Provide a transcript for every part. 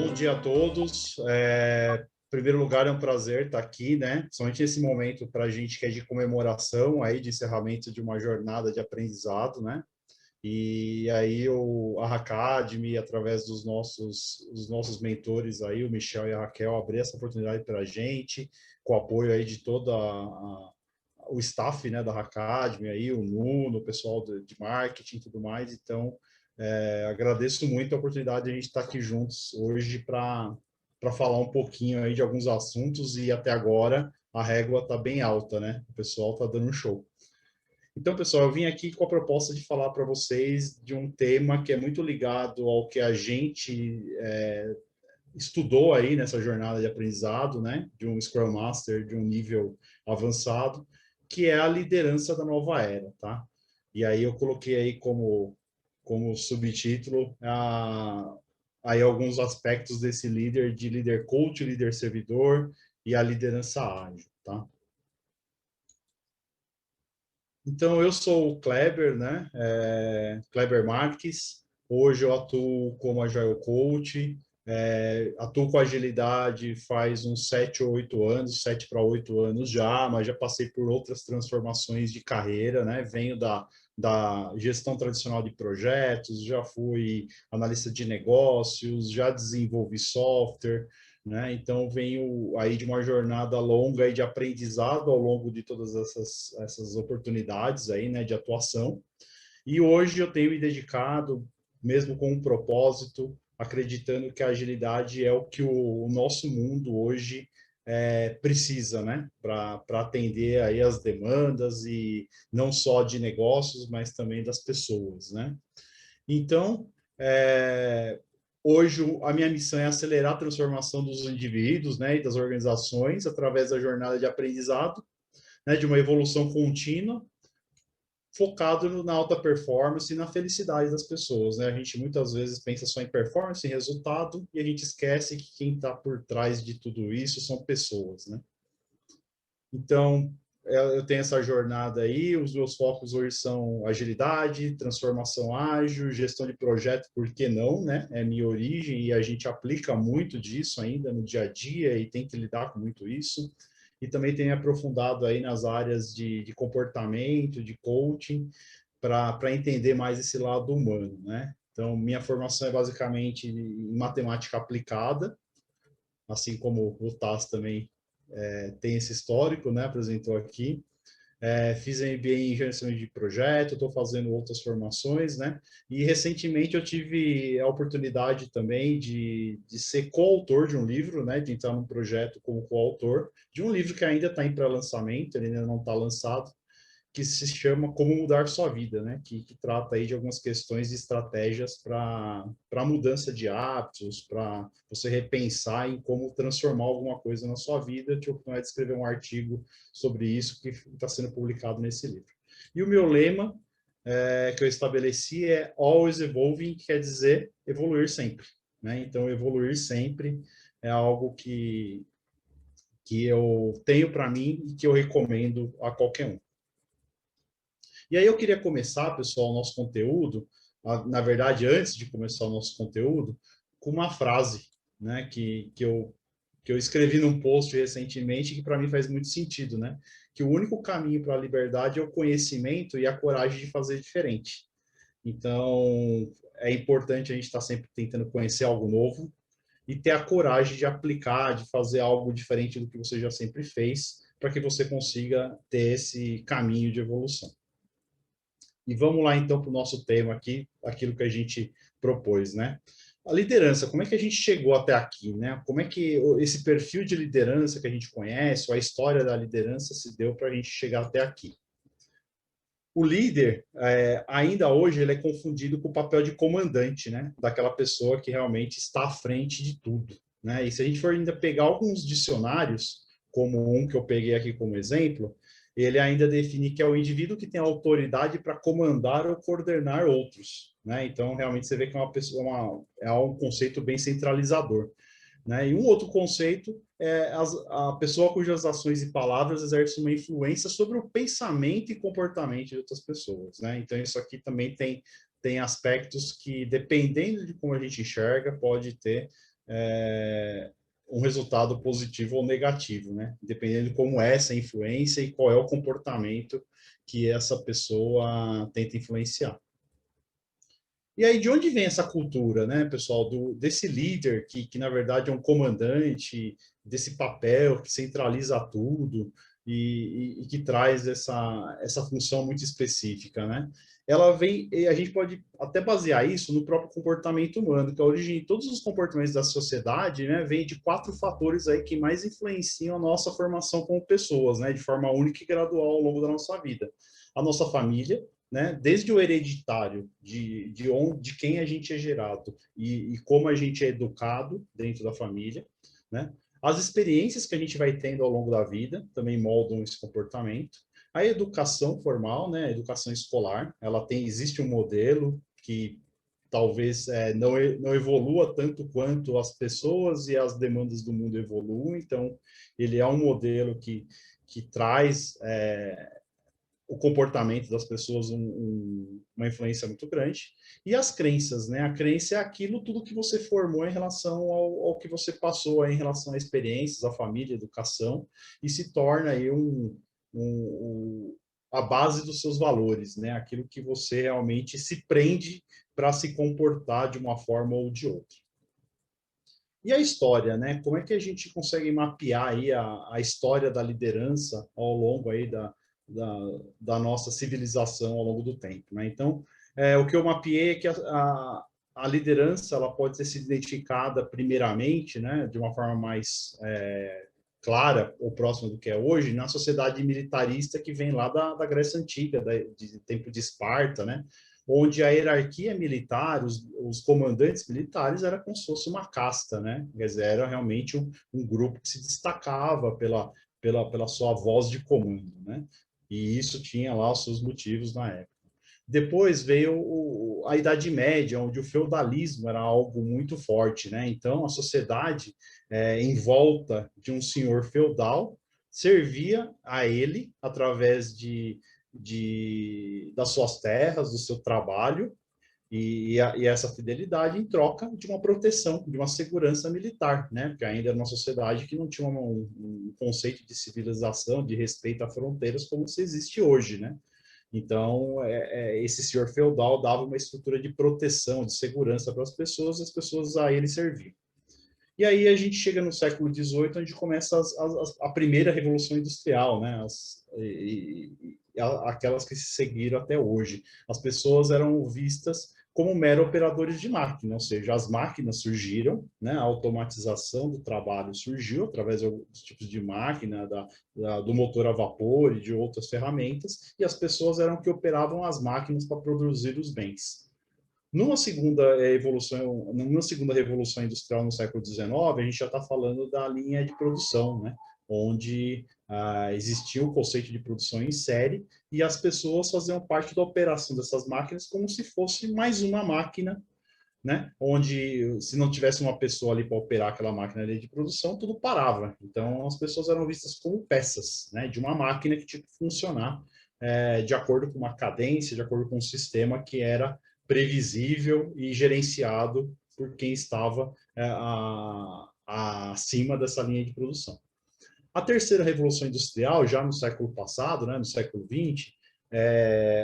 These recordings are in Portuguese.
Bom dia a todos. Em primeiro lugar, é um prazer estar aqui, né? Somente esse momento para a gente que é de comemoração aí de encerramento de uma jornada de aprendizado, né? E aí a Hackademy, através dos nossos mentores aí, o Michel e a Raquel, abrir essa oportunidade para a gente, com o apoio aí de todo o staff, né, da Hackademy, aí, o Nuno, o pessoal de marketing e tudo mais. Então, agradeço muito a oportunidade de a gente estar aqui juntos hoje para falar um pouquinho aí de alguns assuntos, e até agora a régua está bem alta, né? O pessoal está dando um show. Então, pessoal, eu vim aqui com a proposta de falar para vocês de um tema que é muito ligado ao que a gente estudou aí nessa jornada de aprendizado, né? De um Scrum Master de um nível avançado, que é a liderança da nova era, tá? E aí eu coloquei aí como subtítulo aí alguns aspectos desse líder, de líder coach, líder servidor e a liderança ágil, tá? Então, eu sou o Kleber, né? Kleber Marques. Hoje eu atuo como Agile Coach, atuo com agilidade faz uns 7 ou 8 anos, 7 para 8 anos já, mas já passei por outras transformações de carreira, né? Venho da gestão tradicional de projetos, já fui analista de negócios, já desenvolvi software, né? Então, venho aí de uma jornada longa aí de aprendizado ao longo de todas essas oportunidades aí, né, de atuação. E hoje eu tenho me dedicado, mesmo com um propósito, acreditando que a agilidade é o que o nosso mundo hoje precisa, né, para atender aí as demandas, e não só de negócios, mas também das pessoas, né? Então, hoje a minha missão é acelerar a transformação dos indivíduos, né, e das organizações através da jornada de aprendizado, né, de uma evolução contínua, focado na alta performance e na felicidade das pessoas, né? A gente muitas vezes pensa só em performance, em resultado, e a gente esquece que quem está por trás de tudo isso são pessoas, né? Então, eu tenho essa jornada aí, os meus focos hoje são agilidade, transformação ágil, gestão de projeto, por que não, né? É minha origem e a gente aplica muito disso ainda no dia a dia e tem que lidar com muito isso. E também tenho aprofundado aí nas áreas de comportamento, de coaching, para entender mais esse lado humano, né? Então, minha formação é basicamente em matemática aplicada, assim como o TAS também tem esse histórico, né? Apresentou aqui. Fiz MBA em gestão de projeto, estou fazendo outras formações, né? E recentemente eu tive a oportunidade também de ser coautor de um livro, né? De entrar num projeto como coautor de um livro que ainda está em pré-lançamento, ele ainda não está lançado, que se chama Como Mudar Sua Vida, né? Que trata aí de algumas questões e estratégias para mudança de hábitos, para você repensar em como transformar alguma coisa na sua vida. Tive a oportunidade de escrever um artigo sobre isso que está sendo publicado nesse livro. E o meu lema que eu estabeleci é Always Evolving, que quer dizer evoluir sempre, né? Então, evoluir sempre é algo que eu tenho para mim e que eu recomendo a qualquer um. E aí eu queria começar, pessoal, o nosso conteúdo, na verdade, antes de começar o nosso conteúdo, com uma frase, né, que eu escrevi num post recentemente, que para mim faz muito sentido, né? Que o único caminho para a liberdade é o conhecimento e a coragem de fazer diferente. Então, é importante a gente estar sempre tentando conhecer algo novo e ter a coragem de aplicar, de fazer algo diferente do que você já sempre fez, para que você consiga ter esse caminho de evolução. E vamos lá, então, para o nosso tema aqui, aquilo que a gente propôs, né? A liderança, como é que a gente chegou até aqui, né? Como é que esse perfil de liderança que a gente conhece, ou a história da liderança se deu para a gente chegar até aqui? O líder, ainda hoje, ele é confundido com o papel de comandante, né? Daquela pessoa que realmente está à frente de tudo, né? E se a gente for ainda pegar alguns dicionários, como um que eu peguei aqui como exemplo, ele ainda define que é o indivíduo que tem autoridade para comandar ou coordenar outros, né? Então, realmente, você vê que é uma pessoa, é um conceito bem centralizador, né? E um outro conceito é a pessoa cujas ações e palavras exercem uma influência sobre o pensamento e comportamento de outras pessoas, né? Então, isso aqui também tem aspectos que, dependendo de como a gente enxerga, pode ter um resultado positivo ou negativo, né? Dependendo de como é essa influência e qual é o comportamento que essa pessoa tenta influenciar. E aí, de onde vem essa cultura, né, pessoal, desse líder que, na verdade, é um comandante, desse papel que centraliza tudo e que traz essa função muito específica, né? Ela vem, e a gente pode até basear isso no próprio comportamento humano, que a origem de todos os comportamentos da sociedade, né, vem de 4 fatores aí que mais influenciam a nossa formação como pessoas, né, de forma única e gradual ao longo da nossa vida. A nossa família, né? Desde o hereditário, de quem a gente é gerado e como a gente é educado dentro da família, né? As experiências que a gente vai tendo ao longo da vida também moldam esse comportamento. A educação formal, né? A educação escolar, existe um modelo que talvez não evolua tanto quanto as pessoas e as demandas do mundo evoluem, então ele é um modelo que traz o comportamento das pessoas uma influência muito grande. E as crenças, né? A crença é aquilo, tudo que você formou em relação ao que você passou aí, em relação a experiências, a família, a educação, e se torna aí a base dos seus valores, né? Aquilo que você realmente se prende para se comportar de uma forma ou de outra. E a história, né? Como é que a gente consegue mapear aí a história da liderança ao longo aí da nossa civilização ao longo do tempo, né? Então, o que eu mapeei é que a liderança ela pode ser identificada primeiramente, né, de uma forma mais clara ou próxima do que é hoje, na sociedade militarista que vem lá da Grécia Antiga, de tempo de Esparta, né? Onde a hierarquia militar, os comandantes militares, era como se fosse uma casta, né? Quer dizer, era realmente um grupo que se destacava pela sua voz de comando, né? E isso tinha lá os seus motivos na época. Depois veio a Idade Média, onde o feudalismo era algo muito forte, né? Então, a sociedade, em volta de um senhor feudal, servia a ele através das suas terras, do seu trabalho, e essa fidelidade em troca de uma proteção, de uma segurança militar, né? Porque ainda era uma sociedade que não tinha um conceito de civilização, de respeito a fronteiras como se existe hoje, né? Então, esse senhor feudal dava uma estrutura de proteção, de segurança para as pessoas a ele serviam. E aí a gente chega no século XVIII, onde começa a primeira revolução industrial, né? Aquelas que se seguiram até hoje. As pessoas eram vistas como mero operadores de máquina, ou seja, as máquinas surgiram, né? A automatização do trabalho surgiu através dos tipos de máquina, do motor a vapor e de outras ferramentas, e as pessoas eram que operavam as máquinas para produzir os bens. Numa segunda revolução industrial no século XIX, a gente já está falando da linha de produção, né? Onde existia o conceito de produção em série e as pessoas faziam parte da operação dessas máquinas como se fosse mais uma máquina, né? Onde, se não tivesse uma pessoa ali para operar aquela máquina ali de produção, tudo parava. Então, as pessoas eram vistas como peças, né? De uma máquina que tinha que funcionar de acordo com uma cadência, de acordo com um sistema que era previsível e gerenciado por quem estava acima dessa linha de produção. A terceira revolução industrial, já no século passado, né, no século XX,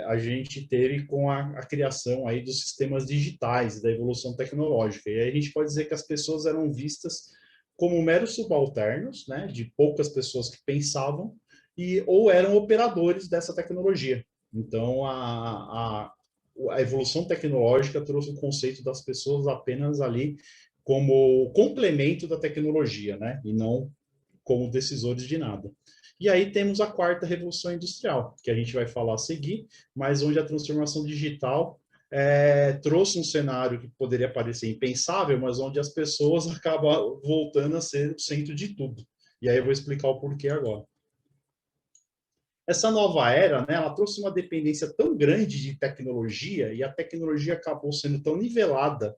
a gente teve com a criação aí dos sistemas digitais, da evolução tecnológica. E aí a gente pode dizer que as pessoas eram vistas como meros subalternos, né, de poucas pessoas que pensavam, ou eram operadores dessa tecnologia. Então, a evolução tecnológica trouxe o conceito das pessoas apenas ali como complemento da tecnologia, né, e não como decisores de nada. E aí temos a quarta revolução industrial, que a gente vai falar a seguir, mas onde a transformação digital trouxe um cenário que poderia parecer impensável, mas onde as pessoas acabam voltando a ser o centro de tudo. E aí eu vou explicar o porquê agora. Essa nova era, né, ela trouxe uma dependência tão grande de tecnologia e a tecnologia acabou sendo tão nivelada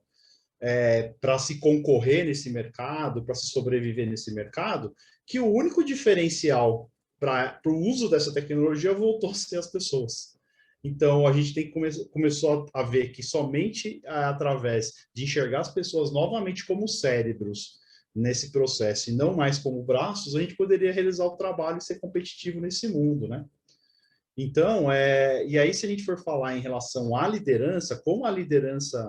para se concorrer nesse mercado, para se sobreviver nesse mercado, que o único diferencial para o uso dessa tecnologia voltou a ser as pessoas. Então, a gente tem que começou a ver que somente através de enxergar as pessoas novamente como cérebros nesse processo e não mais como braços, a gente poderia realizar o trabalho e ser competitivo nesse mundo, né? Então, e aí se a gente for falar em relação à liderança, como a liderança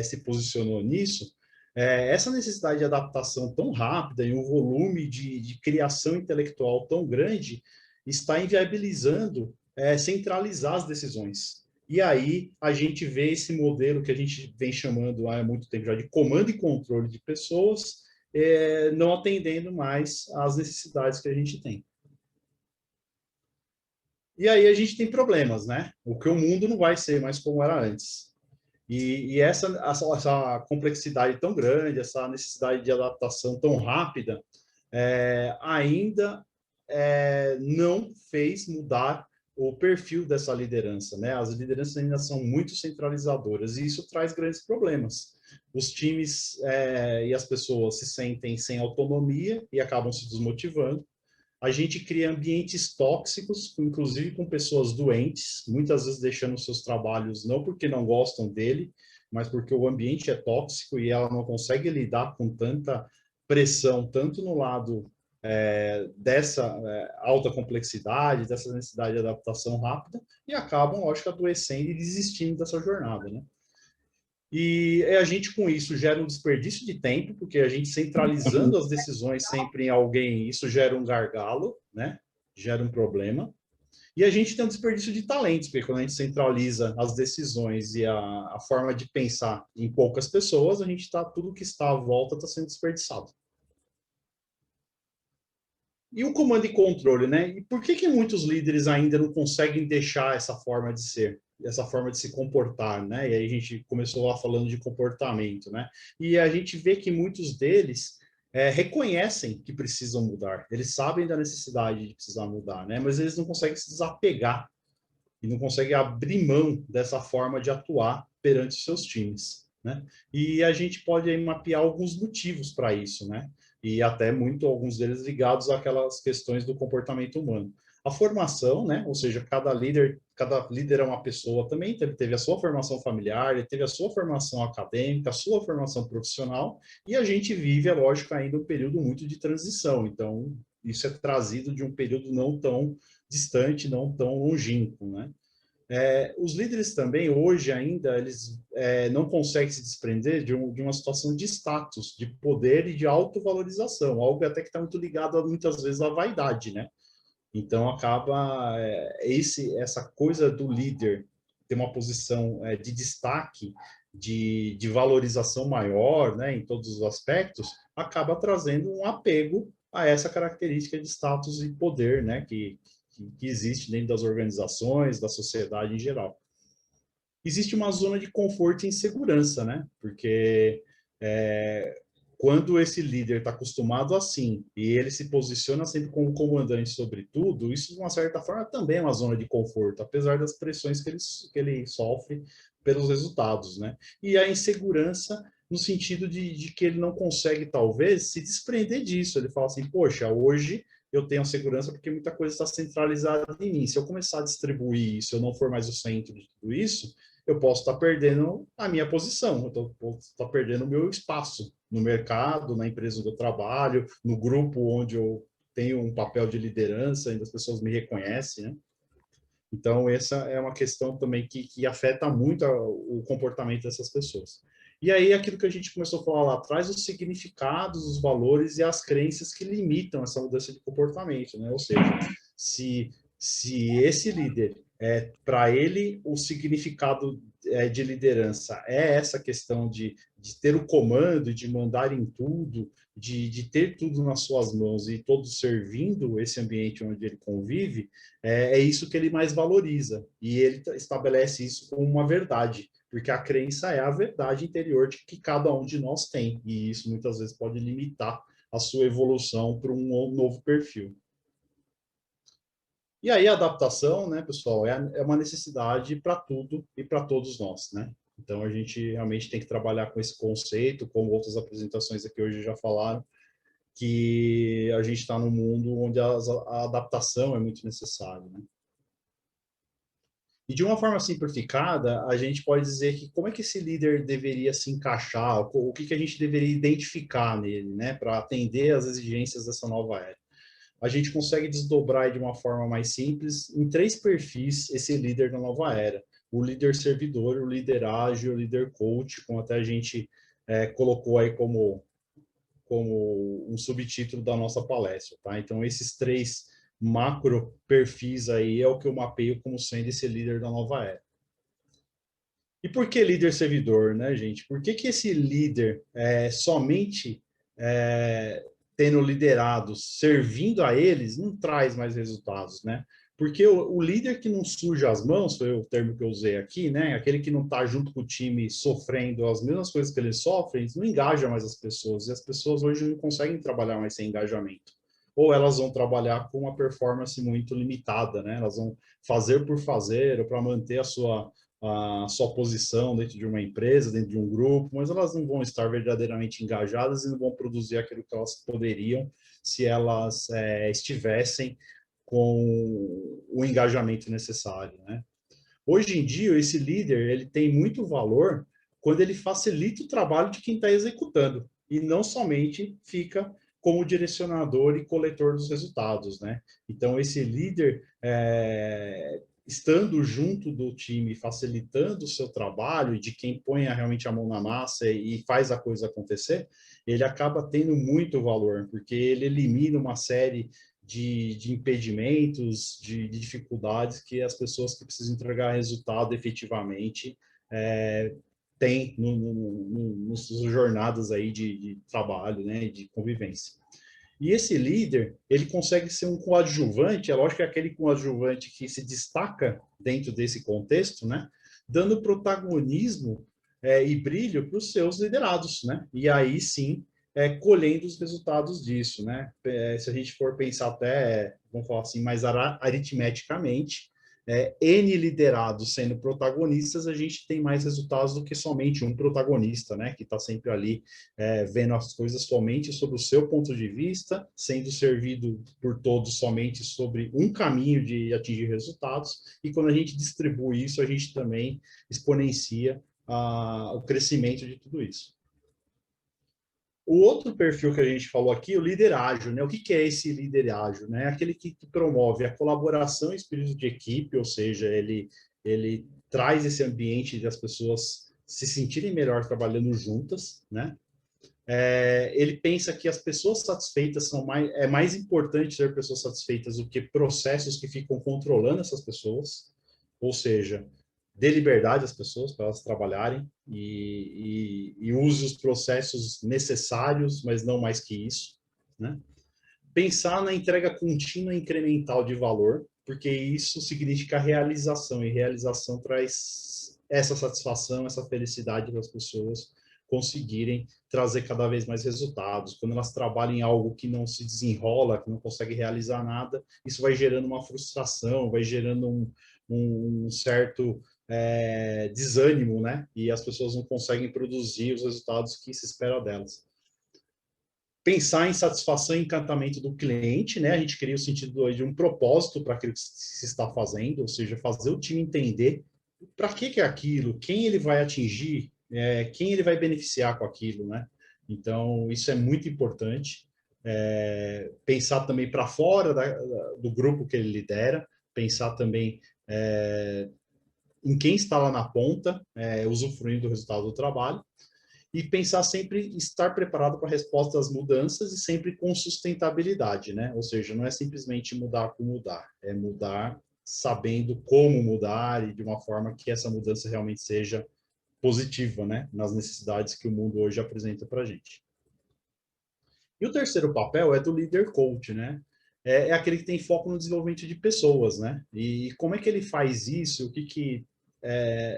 se posicionou nisso, essa necessidade de adaptação tão rápida e um volume de criação intelectual tão grande está inviabilizando centralizar as decisões. E aí a gente vê esse modelo que a gente vem chamando há muito tempo já de comando e controle de pessoas, não atendendo mais às necessidades que a gente tem. E aí a gente tem problemas, né? O que o mundo não vai ser mais como era antes. E essa complexidade tão grande, essa necessidade de adaptação tão rápida, ainda não fez mudar o perfil dessa liderança, né? As lideranças ainda são muito centralizadoras e isso traz grandes problemas. Os times e as pessoas se sentem sem autonomia e acabam se desmotivando. A gente cria ambientes tóxicos, inclusive com pessoas doentes, muitas vezes deixando seus trabalhos não porque não gostam dele, mas porque o ambiente é tóxico e ela não consegue lidar com tanta pressão, tanto no lado dessa alta complexidade, dessa necessidade de adaptação rápida, e acabam, lógico, adoecendo e desistindo dessa jornada, né? E a gente, com isso, gera um desperdício de tempo, porque a gente centralizando as decisões sempre em alguém, isso gera um gargalo, né? Gera um problema. E a gente tem um desperdício de talentos, porque quando a gente centraliza as decisões e a forma de pensar em poucas pessoas, a gente está tudo que está à volta está sendo desperdiçado. E o comando e controle, né? E por que muitos líderes ainda não conseguem deixar essa forma de ser, essa forma de se comportar, né? E aí a gente começou lá falando de comportamento, né? E a gente vê que muitos deles reconhecem que precisam mudar, eles sabem da necessidade de precisar mudar, né? Mas eles não conseguem se desapegar e não conseguem abrir mão dessa forma de atuar perante os seus times, né? E a gente pode aí mapear alguns motivos para isso, né? E até muito alguns deles ligados àquelas questões do comportamento humano. A formação, né? Ou seja, cada líder é uma pessoa também, teve a sua formação familiar, ele teve a sua formação acadêmica, a sua formação profissional, e a gente vive, é lógico, ainda um período muito de transição. Então, isso é trazido de um período não tão distante, não tão longínquo, né? Os líderes também, hoje ainda, eles não conseguem se desprender de uma situação de status, de poder e de autovalorização, algo até que está muito ligado, muitas vezes, à vaidade, né? Então, acaba essa coisa do líder ter uma posição de destaque, de valorização maior, né, em todos os aspectos, acaba trazendo um apego a essa característica de status e poder, né, que existe dentro das organizações, da sociedade em geral. Existe uma zona de conforto e insegurança, né? Porque quando esse líder está acostumado assim e ele se posiciona sempre como comandante sobre tudo, isso de uma certa forma também é uma zona de conforto, apesar das pressões que ele sofre pelos resultados, né? E a insegurança no sentido de que ele não consegue talvez se desprender disso. Ele fala assim, poxa, hoje eu tenho segurança porque muita coisa está centralizada em mim. Se eu começar a distribuir isso, eu não for mais o centro de tudo isso, eu posso estar perdendo a minha posição, eu posso estar perdendo o meu espaço no mercado, na empresa onde eu trabalho, no grupo onde eu tenho um papel de liderança, ainda as pessoas me reconhecem, né? Então, essa é uma questão também que afeta muito o comportamento dessas pessoas. E aí, aquilo que a gente começou a falar lá atrás, os significados, os valores e as crenças que limitam essa mudança de comportamento, né? Ou seja, se esse líder, para ele, o significado de liderança é essa questão de ter o comando, de mandar em tudo, de ter tudo nas suas mãos e todos servindo esse ambiente onde ele convive, é isso que ele mais valoriza. E ele estabelece isso como uma verdade, porque a crença é a verdade interior de que cada um de nós tem. E isso muitas vezes pode limitar a sua evolução para um novo perfil. E aí a adaptação, né, pessoal, é uma necessidade para tudo e para todos nós, né? Então a gente realmente tem que trabalhar com esse conceito, como outras apresentações aqui hoje já falaram, que a gente está num mundo onde a adaptação é muito necessária, né? E de uma forma simplificada, a gente pode dizer que como é que esse líder deveria se encaixar, o que a gente deveria identificar nele, né, para atender às exigências dessa nova era. A gente consegue desdobrar de uma forma mais simples em 3 perfis esse líder da nova era. O líder servidor, o líder ágil, o líder coach, como até a gente colocou aí como um subtítulo da nossa palestra, tá? Então, esses 3 macro perfis aí é o que eu mapeio como sendo esse líder da nova era. E por que líder servidor, né, gente? Por que esse líder somente tendo liderados, servindo a eles, não traz mais resultados, né? Porque o líder que não suja as mãos, foi o termo que eu usei aqui, né? Aquele que não está junto com o time sofrendo as mesmas coisas que eles sofrem, não engaja mais as pessoas. E as pessoas hoje não conseguem trabalhar mais sem engajamento. Ou elas vão trabalhar com uma performance muito limitada, né? Elas vão fazer por fazer, ou para manter a sua posição dentro de uma empresa, dentro de um grupo, mas elas não vão estar verdadeiramente engajadas e não vão produzir aquilo que elas poderiam se elas estivessem com o engajamento necessário, né? Hoje em dia, esse líder ele tem muito valor quando ele facilita o trabalho de quem está executando e não somente fica como direcionador e coletor dos resultados, né? Então, esse líder, estando junto do time, facilitando o seu trabalho e de quem põe realmente a mão na massa e faz a coisa acontecer, ele acaba tendo muito valor, porque ele elimina uma série de impedimentos, de dificuldades que as pessoas que precisam entregar resultado efetivamente têm nas suas jornadas aí de trabalho, né, de convivência. E esse líder, ele consegue ser um coadjuvante, é lógico que é aquele coadjuvante que se destaca dentro desse contexto, né, dando protagonismo e brilho para os seus liderados, né? E aí sim, colhendo os resultados disso, né? Se a gente for pensar até, vamos falar assim, mais aritmeticamente, N liderados sendo protagonistas, a gente tem mais resultados do que somente um protagonista, né? Que está sempre ali vendo as coisas somente sobre o seu ponto de vista, sendo servido por todos somente sobre um caminho de atingir resultados, e quando a gente distribui isso, a gente também exponencia o crescimento de tudo isso. O outro perfil que a gente falou aqui, o líder ágil, né? O que é esse líder ágil, né? Aquele que promove a colaboração e espírito de equipe, ou seja, ele traz esse ambiente das pessoas se sentirem melhor trabalhando juntas, né? Ele pensa que as pessoas satisfeitas é mais importante ter pessoas satisfeitas do que processos que ficam controlando essas pessoas, ou seja, dê liberdade às pessoas para elas trabalharem e use os processos necessários, mas não mais que isso, né? Pensar na entrega contínua e incremental de valor, porque isso significa realização, e realização traz essa satisfação, essa felicidade para as pessoas conseguirem trazer cada vez mais resultados. Quando elas trabalham em algo que não se desenrola, que não consegue realizar nada, isso vai gerando uma frustração, vai gerando um certo desânimo, né? E as pessoas não conseguem produzir os resultados que se espera delas. Pensar em satisfação e encantamento do cliente, né? A gente cria o sentido de um propósito para aquilo que se está fazendo, ou seja, fazer o time entender para que é aquilo, quem ele vai atingir, quem ele vai beneficiar com aquilo, né? Então, isso é muito importante. Pensar também para fora do grupo que ele lidera, pensar também em quem está lá na ponta, usufruindo do resultado do trabalho, e pensar sempre estar preparado para a resposta às mudanças e sempre com sustentabilidade, né? Ou seja, não é simplesmente mudar por mudar, é mudar sabendo como mudar e de uma forma que essa mudança realmente seja positiva, né? Nas necessidades que o mundo hoje apresenta para a gente. E o terceiro papel é do líder coach, né? É aquele que tem foco no desenvolvimento de pessoas, né? E como é que ele faz isso? O que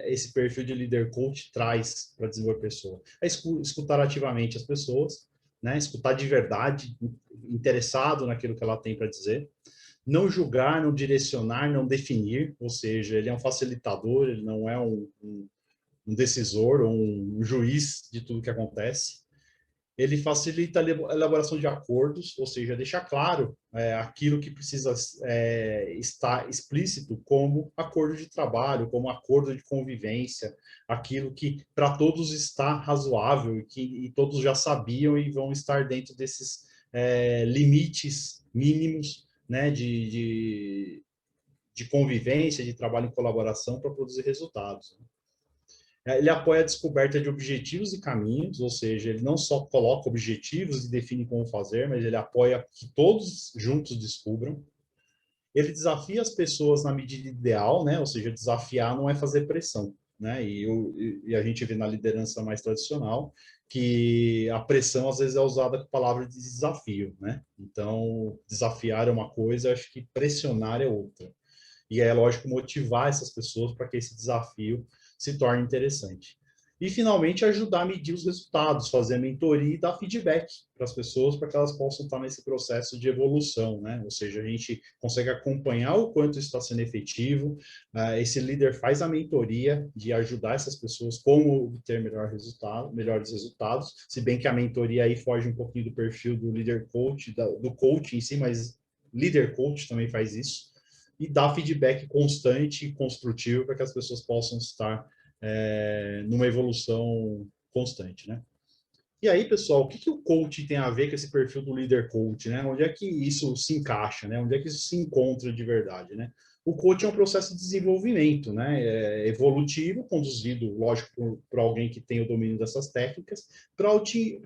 esse perfil de líder coach traz para desenvolver pessoa? É escutar ativamente as pessoas, né? Escutar de verdade, interessado naquilo que ela tem para dizer. Não julgar, não direcionar, não definir, ou seja, ele é um facilitador, ele não é um decisor ou um juiz de tudo que acontece. Ele facilita a elaboração de acordos, ou seja, deixa claro aquilo que precisa estar explícito como acordo de trabalho, como acordo de convivência, aquilo que para todos está razoável e todos já sabiam e vão estar dentro desses limites mínimos, né, de convivência, de trabalho em colaboração para produzir resultados. Ele apoia a descoberta de objetivos e caminhos, ou seja, ele não só coloca objetivos e define como fazer, mas ele apoia que todos juntos descubram. Ele desafia as pessoas na medida ideal, né? Ou seja, desafiar não é fazer pressão, né? E a gente vê na liderança mais tradicional que a pressão às vezes é usada com a palavra de desafio, né? Então, desafiar é uma coisa, acho que pressionar é outra. E é lógico motivar essas pessoas para que esse desafio se torne interessante. E, finalmente, ajudar a medir os resultados, fazer a mentoria e dar feedback para as pessoas para que elas possam estar nesse processo de evolução, né? Ou seja, a gente consegue acompanhar o quanto isso está sendo efetivo, esse líder faz a mentoria de ajudar essas pessoas como obter melhores resultados, se bem que a mentoria aí foge um pouquinho do perfil do líder coach, do coach em si, mas líder coach também faz isso, e dar feedback constante e construtivo para que as pessoas possam estar numa evolução constante, né? E aí, pessoal, o que o coach tem a ver com esse perfil do líder coach, né? Onde é que isso se encaixa, né? Onde é que isso se encontra de verdade, né? O coach é um processo de desenvolvimento, né? Evolutivo, conduzido, lógico, por alguém que tem o domínio dessas técnicas, para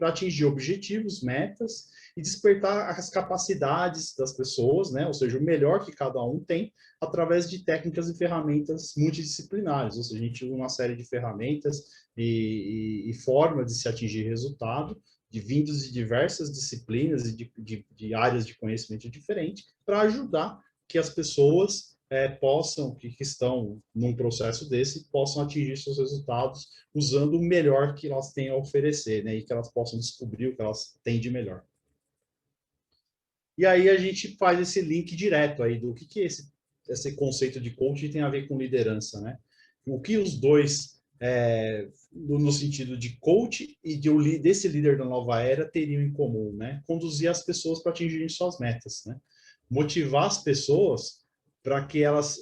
atingir objetivos, metas e despertar as capacidades das pessoas, né? Ou seja, o melhor que cada um tem, através de técnicas e ferramentas multidisciplinares. Ou seja, a gente usa uma série de ferramentas e formas de se atingir resultado, vindos de diversas disciplinas e de áreas de conhecimento diferentes, para ajudar que as pessoas possam, que estão num processo desse, possam atingir seus resultados usando o melhor que elas têm a oferecer, né? E que elas possam descobrir o que elas têm de melhor. E aí a gente faz esse link direto aí do que esse conceito de coaching tem a ver com liderança, né? O que os dois, no sentido de coach e desse líder da nova era, teriam em comum, né? Conduzir as pessoas para atingirem suas metas, né? Motivar as pessoas para que elas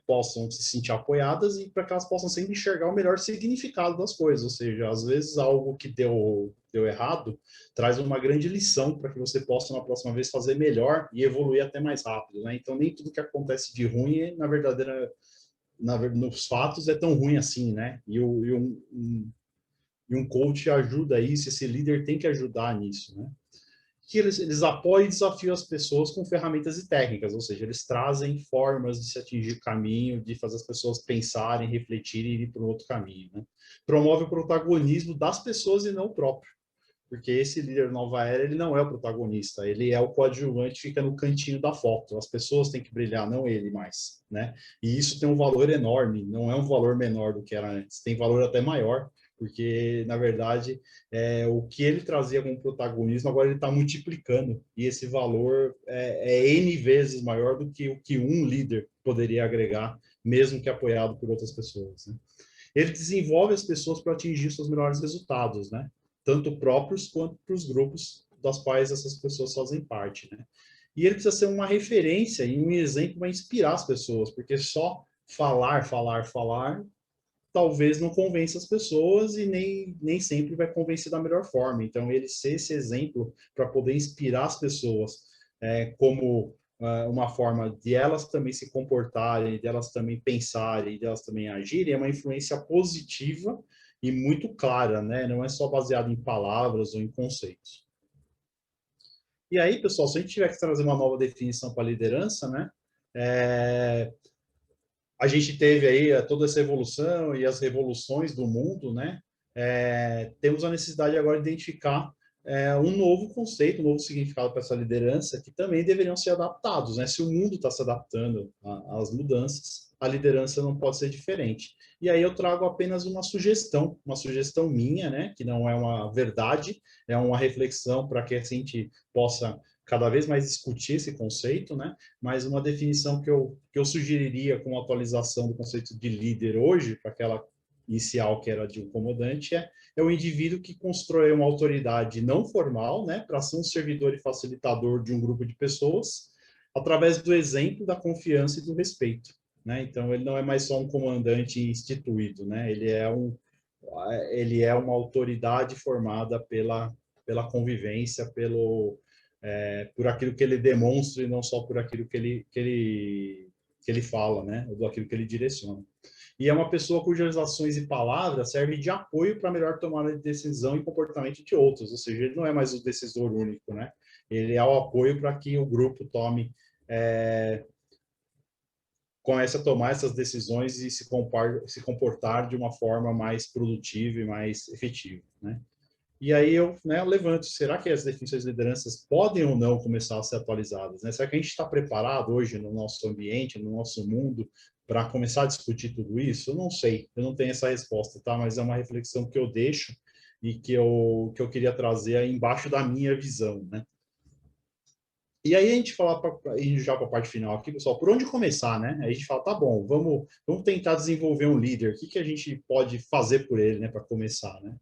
possam se sentir apoiadas e para que elas possam sempre enxergar o melhor significado das coisas. Ou seja, às vezes algo que deu errado traz uma grande lição para que você possa, na próxima vez, fazer melhor e evoluir até mais rápido, né? Então, nem tudo que acontece de ruim, nos fatos, é tão ruim assim, né? E um coach ajuda isso, esse líder tem que ajudar nisso, né? Que eles apoiam e desafiam as pessoas com ferramentas e técnicas, ou seja, eles trazem formas de se atingir caminho, de fazer as pessoas pensarem, refletirem e ir para um outro caminho, né? Promove o protagonismo das pessoas e não o próprio, porque esse líder nova era, ele não é o protagonista, ele é o coadjuvante, fica no cantinho da foto, as pessoas têm que brilhar, não ele mais, né? E isso tem um valor enorme, não é um valor menor do que era antes, tem valor até maior, porque, na verdade, o que ele trazia como protagonismo, agora ele está multiplicando, e esse valor é N vezes maior do que o que um líder poderia agregar, mesmo que apoiado por outras pessoas, né? Ele desenvolve as pessoas para atingir seus melhores resultados, né? Tanto próprios quanto para os grupos das quais essas pessoas fazem parte, né? E ele precisa ser uma referência e um exemplo para inspirar as pessoas, porque só falar, talvez não convença as pessoas e nem sempre vai convencer da melhor forma. Então, ele ser esse exemplo para poder inspirar as pessoas como uma forma de elas também se comportarem, de elas também pensarem, de elas também agirem, é uma influência positiva e muito clara, né? Não é só baseado em palavras ou em conceitos. E aí, pessoal, se a gente tiver que trazer uma nova definição para a liderança, né? A gente teve aí toda essa evolução e as revoluções do mundo, né? Temos a necessidade agora de identificar um novo conceito, um novo significado para essa liderança, que também deveriam ser adaptados, né? Se o mundo está se adaptando às mudanças, a liderança não pode ser diferente. E aí eu trago apenas uma sugestão minha, né? Que não é uma verdade, é uma reflexão para que a gente possa cada vez mais discutir esse conceito, né? Mas uma definição que eu sugeriria com a atualização do conceito de líder hoje, para que ela inicial, que era de um comandante, é o indivíduo que constrói uma autoridade não formal, né, para ser um servidor e facilitador de um grupo de pessoas, através do exemplo, da confiança e do respeito, né? Então, ele não é mais só um comandante instituído, né? Ele é uma autoridade formada pela convivência, por aquilo que ele demonstra e não só por aquilo que ele fala, né? Ou aquilo que ele direciona. E é uma pessoa cujas ações e palavras servem de apoio para a melhor tomada de decisão e comportamento de outros, ou seja, ele não é mais o decisor único, né? Ele é o apoio para que o grupo comece a tomar essas decisões e se comportar de uma forma mais produtiva e mais efetiva, né? E aí eu levanto, será que as definições de lideranças podem ou não começar a ser atualizadas, né? Será que a gente está preparado hoje no nosso ambiente, no nosso mundo, para começar a discutir tudo isso? Eu não sei, eu não tenho essa resposta, tá? Mas é uma reflexão que eu deixo e que eu queria trazer aí embaixo da minha visão, né? E aí a gente fala, ir já para a parte final aqui, pessoal, por onde começar, né? Aí a gente fala, tá bom, vamos tentar desenvolver um líder, o que que a gente pode fazer por ele, né, para começar, né?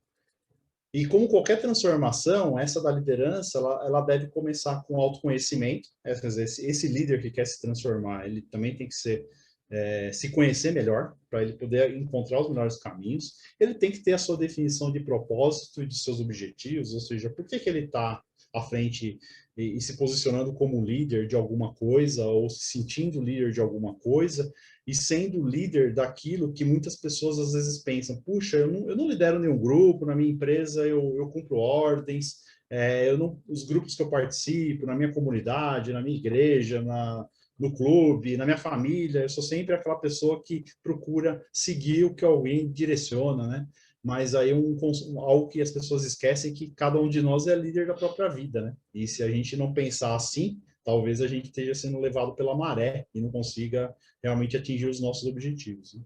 E como qualquer transformação, essa da liderança, ela deve começar com autoconhecimento. Quer dizer, esse líder que quer se transformar, ele também tem que se conhecer melhor, para ele poder encontrar os melhores caminhos. Ele tem que ter a sua definição de propósito e de seus objetivos, ou seja, por que ele está à frente e se posicionando como líder de alguma coisa, ou se sentindo líder de alguma coisa, e sendo líder daquilo que muitas pessoas às vezes pensam, puxa, eu não lidero nenhum grupo, na minha empresa eu cumpro ordens, os grupos que eu participo, na minha comunidade, na minha igreja, no clube, na minha família, eu sou sempre aquela pessoa que procura seguir o que alguém direciona, né? Mas aí algo que as pessoas esquecem é que cada um de nós é líder da própria vida, né? E se a gente não pensar assim, talvez a gente esteja sendo levado pela maré e não consiga realmente atingir os nossos objetivos, né?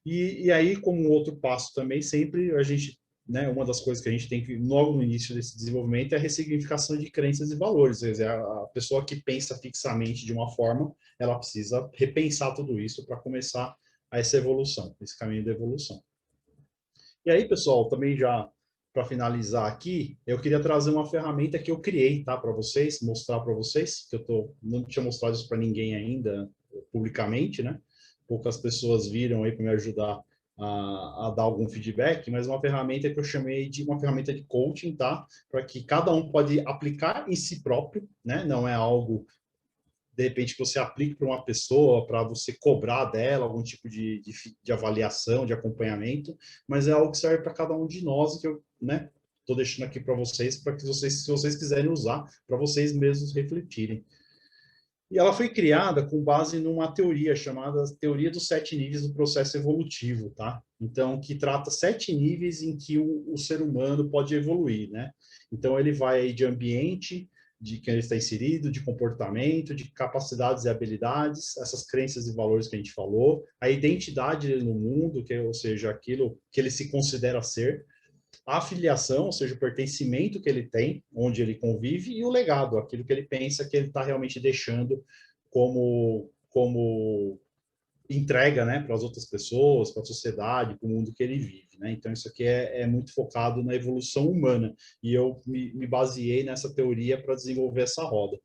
E aí, como um outro passo também, sempre a gente, né, uma das coisas que a gente tem que, logo no início desse desenvolvimento, é a ressignificação de crenças e valores. Quer dizer, a pessoa que pensa fixamente de uma forma, ela precisa repensar tudo isso para começar essa evolução, esse caminho da evolução. E aí, pessoal, também já para finalizar aqui, eu queria trazer uma ferramenta que eu criei, tá, para vocês, mostrar para vocês, que não tinha mostrado isso para ninguém ainda publicamente, né? Poucas pessoas viram aí para me ajudar a dar algum feedback, mas uma ferramenta que eu chamei de uma ferramenta de coaching, tá? Para que cada um pode aplicar em si próprio, né? Não é algo de repente que você aplique para uma pessoa, para você cobrar dela algum tipo de avaliação, de acompanhamento, mas é algo que serve para cada um de nós e que eu, né, estou deixando aqui para vocês, para que vocês, se vocês quiserem usar, para vocês mesmos refletirem. E ela foi criada com base numa teoria chamada Teoria dos 7 Níveis do Processo Evolutivo, tá? Então, que trata 7 níveis em que o ser humano pode evoluir, né? Então, ele vai aí de ambiente, de quem ele está inserido, de comportamento, de capacidades e habilidades, essas crenças e valores que a gente falou, a identidade dele no mundo, ou seja, aquilo que ele se considera ser, a afiliação, ou seja, o pertencimento que ele tem, onde ele convive, e o legado, aquilo que ele pensa que ele está realmente deixando como entrega, né, para as outras pessoas, para a sociedade, para o mundo que ele vive, né? Então, isso aqui é muito focado na evolução humana, e eu me baseei nessa teoria para desenvolver essa roda.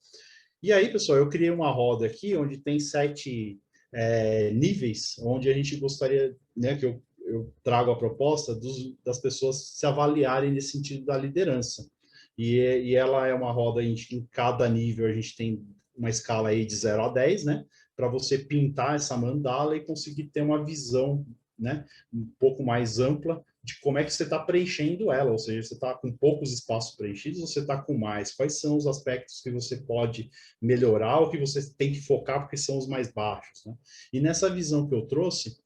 E aí, pessoal, eu criei uma roda aqui, onde tem 7 níveis, onde a gente gostaria, né, que eu trago a proposta das pessoas se avaliarem nesse sentido da liderança. E ela é uma roda, em cada nível a gente tem uma escala aí de 0 a 10, né? Para você pintar essa mandala e conseguir ter uma visão, né, um pouco mais ampla de como é que você está preenchendo ela, ou seja, você está com poucos espaços preenchidos ou você está com mais? Quais são os aspectos que você pode melhorar ou que você tem que focar porque são os mais baixos, né? E nessa visão que eu trouxe,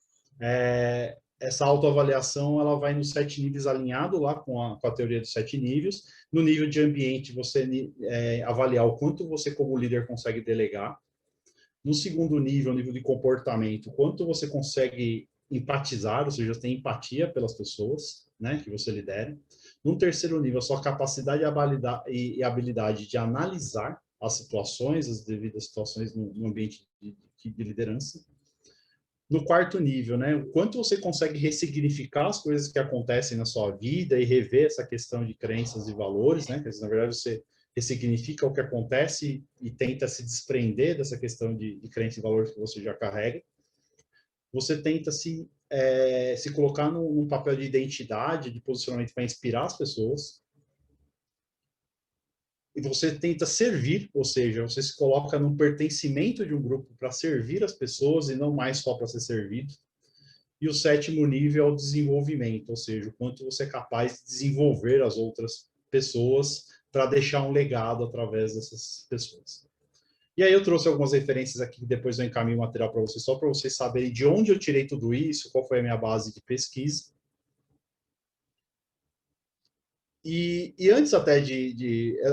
essa autoavaliação ela vai nos 7 níveis alinhado lá com a teoria dos 7 níveis. No nível de ambiente, você avaliar o quanto você como líder consegue delegar. No segundo nível, nível de comportamento, quanto você consegue empatizar, ou seja, tem empatia pelas pessoas, né, que você lidera. No terceiro nível, a sua capacidade e habilidade de analisar as situações, as devidas situações no ambiente de liderança. no quarto nível, né? O quanto você consegue ressignificar as coisas que acontecem na sua vida e rever essa questão de crenças e valores, né? Quer dizer, na verdade, você ressignifica o que acontece e tenta se desprender dessa questão de crença e valores que você já carrega. Você tenta se colocar num papel de identidade, de posicionamento para inspirar as pessoas. E você tenta servir, ou seja, você se coloca num pertencimento de um grupo para servir as pessoas e não mais só para ser servido. E o sétimo nível é o desenvolvimento, ou seja, o quanto você é capaz de desenvolver as outras pessoas para deixar um legado através dessas pessoas. E aí eu trouxe algumas referências aqui, depois eu encaminho o material para vocês, só para vocês saberem de onde eu tirei tudo isso, qual foi a minha base de pesquisa. E antes até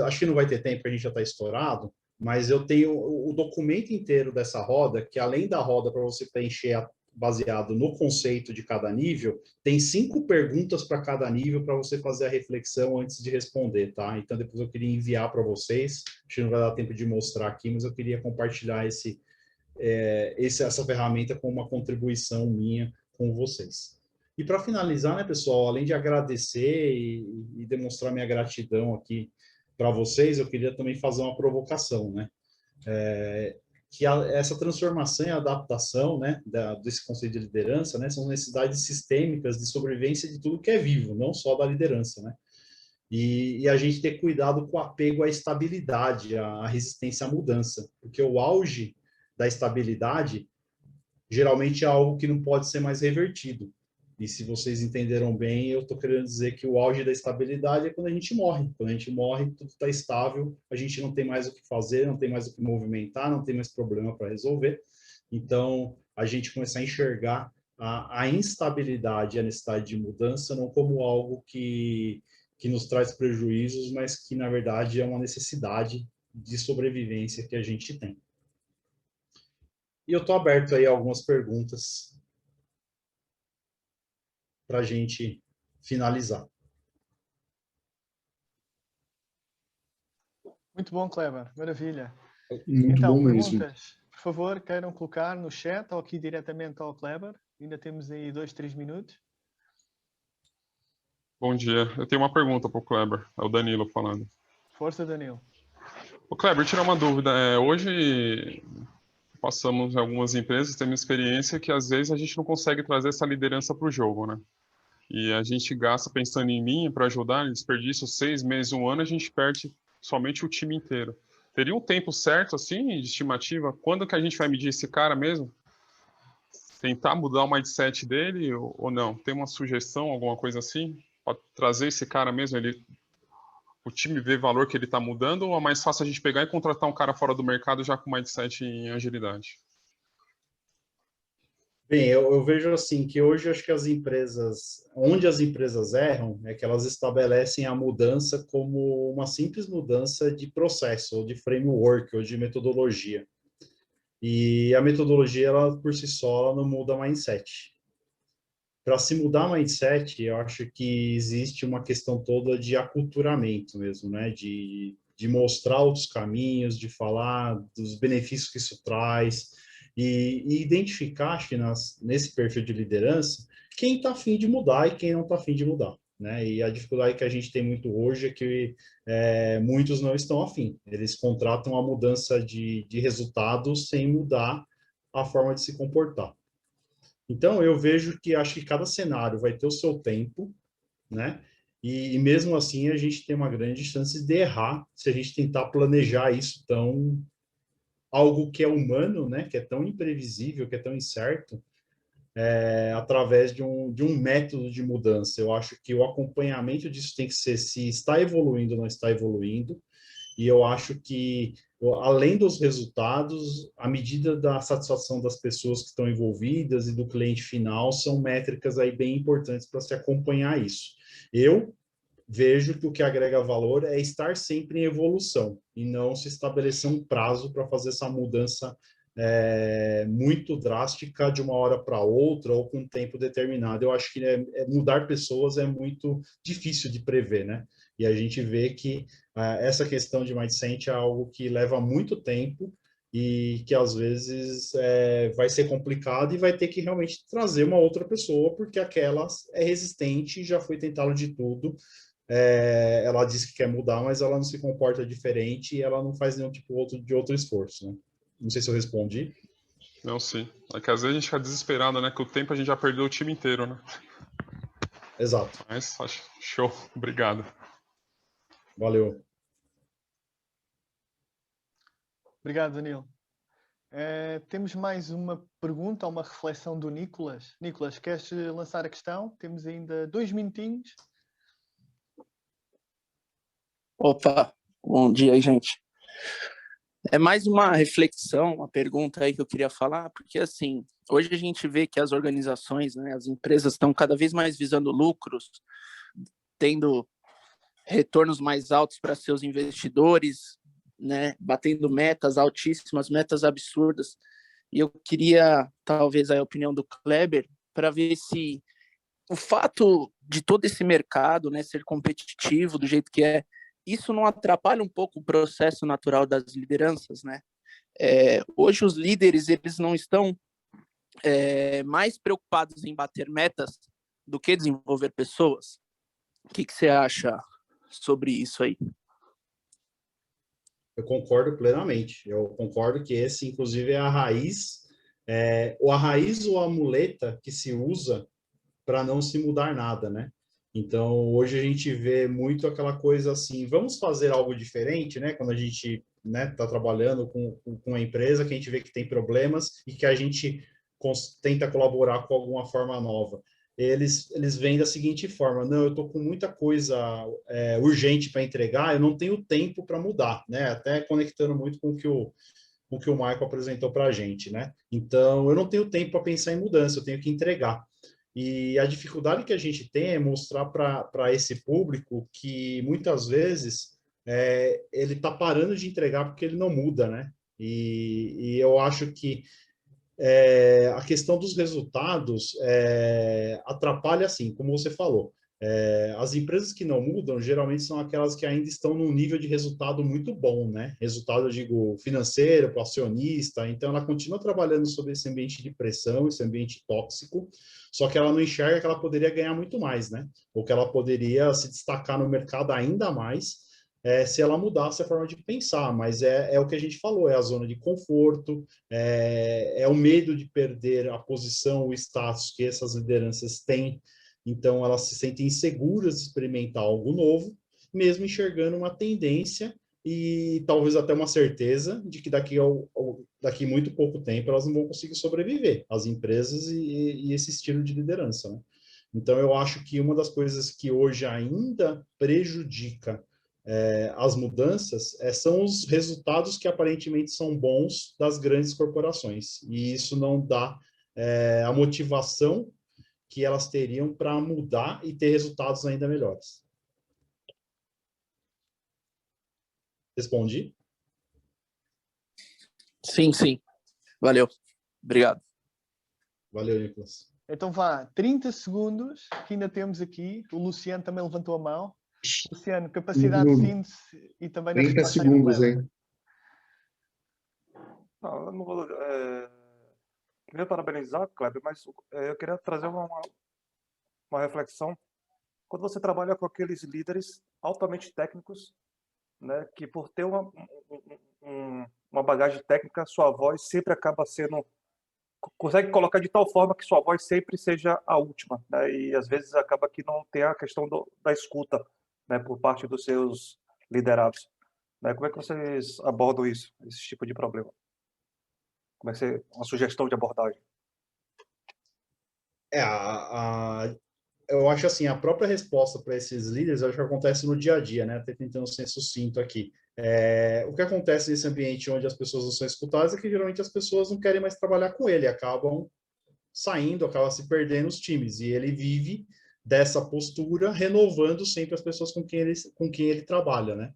acho que não vai ter tempo, a gente já está estourado, mas eu tenho o documento inteiro dessa roda, que além da roda para você preencher baseado no conceito de cada nível, tem 5 perguntas para cada nível para você fazer a reflexão antes de responder, tá? Então depois eu queria enviar para vocês, acho que não vai dar tempo de mostrar aqui, mas eu queria compartilhar essa ferramenta com uma contribuição minha com vocês. E para finalizar, né, pessoal, além de agradecer e demonstrar minha gratidão aqui para vocês, eu queria também fazer uma provocação, né? Essa transformação e adaptação, né, desse conceito de liderança, né, são necessidades sistêmicas de sobrevivência de tudo que é vivo, não só da liderança, né? E a gente ter cuidado com o apego à estabilidade, à resistência à mudança, porque o auge da estabilidade geralmente é algo que não pode ser mais revertido. E se vocês entenderam bem, eu estou querendo dizer que o auge da estabilidade é quando a gente morre. Quando a gente morre, tudo está estável, a gente não tem mais o que fazer, não tem mais o que movimentar, não tem mais problema para resolver. Então, a gente começar a enxergar a instabilidade e a necessidade de mudança não como algo que nos traz prejuízos, mas que, na verdade, é uma necessidade de sobrevivência que a gente tem. E eu estou aberto aí a algumas perguntas para a gente finalizar. Muito bom, Kleber. Maravilha. Muito então, bom mesmo. Perguntas, por favor, queiram colocar no chat ou aqui diretamente ao Kleber. Ainda temos aí 2, 3 minutos. Bom dia. Eu tenho uma pergunta para o Kleber. É o Danilo falando. Força, Danilo. Ô, Kleber, tirar uma dúvida. Hoje passamos em algumas empresas, temos experiência que às vezes a gente não consegue trazer essa liderança para o jogo, né? E a gente gasta pensando em linha para ajudar, desperdiça 6 meses, 1 ano, a gente perde somente o time inteiro. Teria um tempo certo, assim, de estimativa? Quando que a gente vai medir esse cara mesmo? Tentar mudar o mindset dele ou não? Tem uma sugestão, alguma coisa assim? Para trazer esse cara mesmo, o time vê valor que ele está mudando, ou é mais fácil a gente pegar e contratar um cara fora do mercado já com mindset em agilidade? Bem, eu vejo assim que hoje acho que onde as empresas erram é que elas estabelecem a mudança como uma simples mudança de processo, ou de framework, ou de metodologia. E a metodologia, ela por si só, ela não muda mindset. Para se mudar mindset, eu acho que existe uma questão toda de aculturamento mesmo, né? De mostrar outros caminhos, de falar dos benefícios que isso traz, e identificar, acho que nesse perfil de liderança, quem está afim de mudar e quem não está afim de mudar. Né? E a dificuldade que a gente tem muito hoje é que muitos não estão afim. Eles contratam a mudança de resultados sem mudar a forma de se comportar. Então, eu vejo que acho que cada cenário vai ter o seu tempo, né? E mesmo assim, a gente tem uma grande chance de errar se a gente tentar planejar isso algo que é humano, né? Que é tão imprevisível, que é tão incerto, através de um método de mudança. Eu acho que o acompanhamento disso tem que ser se está evoluindo ou não está evoluindo. E eu acho que, além dos resultados, a medida da satisfação das pessoas que estão envolvidas e do cliente final são métricas aí bem importantes para se acompanhar isso. Eu vejo que o que agrega valor é estar sempre em evolução e não se estabelecer um prazo para fazer essa mudança muito drástica de uma hora para outra ou com um tempo determinado. Eu acho que mudar pessoas é muito difícil de prever, né? E a gente vê que essa questão de mindset é algo que leva muito tempo e que às vezes vai ser complicado e vai ter que realmente trazer uma outra pessoa, porque aquela é resistente, já foi tentado de tudo. Ela diz que quer mudar, mas ela não se comporta diferente e ela não faz nenhum tipo de outro esforço, né? Não sei se eu respondi. Não, sim. É que às vezes a gente fica desesperado, né? Que o tempo a gente já perdeu o time inteiro, né? Exato. Mas acho show. Obrigado. Valeu. Obrigado, Danilo. Temos mais uma pergunta, uma reflexão do Nicolas. Nicolas, queres lançar a questão? Temos ainda 2 minutinhos. Opa, bom dia aí, gente. É mais uma reflexão, uma pergunta aí que eu queria falar, porque assim, hoje a gente vê que as organizações, né, as empresas estão cada vez mais visando lucros, tendo retornos mais altos para seus investidores, né, batendo metas altíssimas, metas absurdas. E eu queria, talvez, a opinião do Kleber para ver se o fato de todo esse mercado, né, ser competitivo do jeito que é, isso não atrapalha um pouco o processo natural das lideranças, né? Hoje os líderes, eles não estão mais preocupados em bater metas do que desenvolver pessoas. O que você acha sobre isso aí? Eu concordo plenamente. Eu concordo que esse, inclusive, é a raiz, ou a raiz ou a muleta que se usa para não se mudar nada, né? Então, hoje a gente vê muito aquela coisa assim, vamos fazer algo diferente, né? Quando a gente, né, tá trabalhando com uma empresa que a gente vê que tem problemas e que a gente tenta colaborar com alguma forma nova. Eles vêm da seguinte forma: não, eu tô com muita coisa urgente para entregar, eu não tenho tempo para mudar, né? Até conectando muito com o que o Michael apresentou para a gente, né? Então, eu não tenho tempo para pensar em mudança, eu tenho que entregar. E a dificuldade que a gente tem é mostrar para esse público que muitas vezes ele está parando de entregar porque ele não muda, né? E eu acho que a questão dos resultados atrapalha, assim, como você falou. As empresas que não mudam, geralmente são aquelas que ainda estão num nível de resultado muito bom, né? Resultado, eu digo, financeiro, para o acionista. Então, ela continua trabalhando sobre esse ambiente de pressão, esse ambiente tóxico, só que ela não enxerga que ela poderia ganhar muito mais, né? Ou que ela poderia se destacar no mercado ainda mais se ela mudasse a forma de pensar. Mas é o que a gente falou, é a zona de conforto, o medo de perder a posição, o status que essas lideranças têm. Então, elas se sentem inseguras de experimentar algo novo, mesmo enxergando uma tendência e talvez até uma certeza de que daqui muito pouco tempo elas não vão conseguir sobreviver, as empresas e esse estilo de liderança, né? Então, eu acho que uma das coisas que hoje ainda prejudica as mudanças são os resultados que aparentemente são bons das grandes corporações. E isso não dá a motivação que elas teriam para mudar e ter resultados ainda melhores. Respondi? Sim, sim. Valeu. Obrigado. Valeu, Nicolas. Então vá, 30 segundos, que ainda temos aqui. O Luciano também levantou a mão. Luciano, capacidade de síntese e também na 30 resposta aí do segundos, Kleber. hein? Não, eu não vou, primeiro parabenizar, Kleber, mas eu queria trazer uma reflexão. Quando você trabalha com aqueles líderes altamente técnicos, né, que por ter uma bagagem técnica, sua voz sempre acaba sendo... Consegue colocar de tal forma que sua voz sempre seja a última, né, e às vezes acaba que não tem a questão da escuta, né, por parte dos seus liderados. Né? Como é que vocês abordam isso, esse tipo de problema? Como é que uma sugestão de abordagem? Eu acho assim, a própria resposta para esses líderes, eu acho que acontece no dia a dia, né? Até tentando ser sucinto aqui. O que acontece nesse ambiente onde as pessoas não são escutadas é que geralmente as pessoas não querem mais trabalhar com ele, acabam saindo, acabam se perdendo os times, e ele vive dessa postura, renovando sempre as pessoas com quem ele trabalha, né?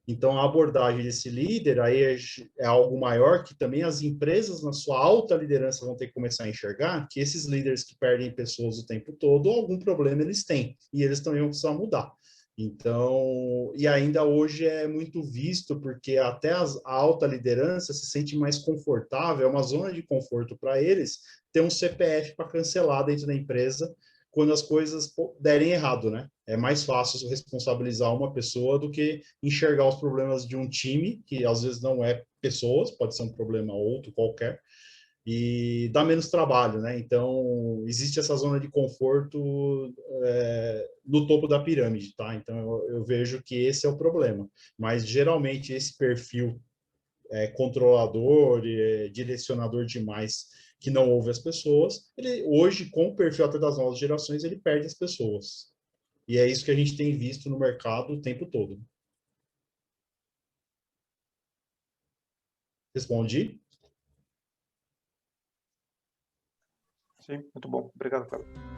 Então, a abordagem desse líder aí é algo maior que também as empresas, na sua alta liderança, vão ter que começar a enxergar que esses líderes que perdem pessoas o tempo todo, algum problema eles têm, e eles também vão precisar mudar. Então, e ainda hoje é muito visto, porque até a alta liderança se sente mais confortável, é uma zona de conforto para eles ter um CPF para cancelar dentro da empresa quando as coisas derem errado, né? É mais fácil responsabilizar uma pessoa do que enxergar os problemas de um time, que às vezes não é pessoas, pode ser um problema outro qualquer, e dá menos trabalho, né? Então, existe essa zona de conforto no topo da pirâmide, tá? Então, eu vejo que esse é o problema. Mas, geralmente, esse perfil controlador e direcionador demais, que não ouve as pessoas, ele, hoje, com o perfil até das novas gerações, ele perde as pessoas. E é isso que a gente tem visto no mercado o tempo todo. Respondi? Sim, muito bom. Obrigado, Cleber.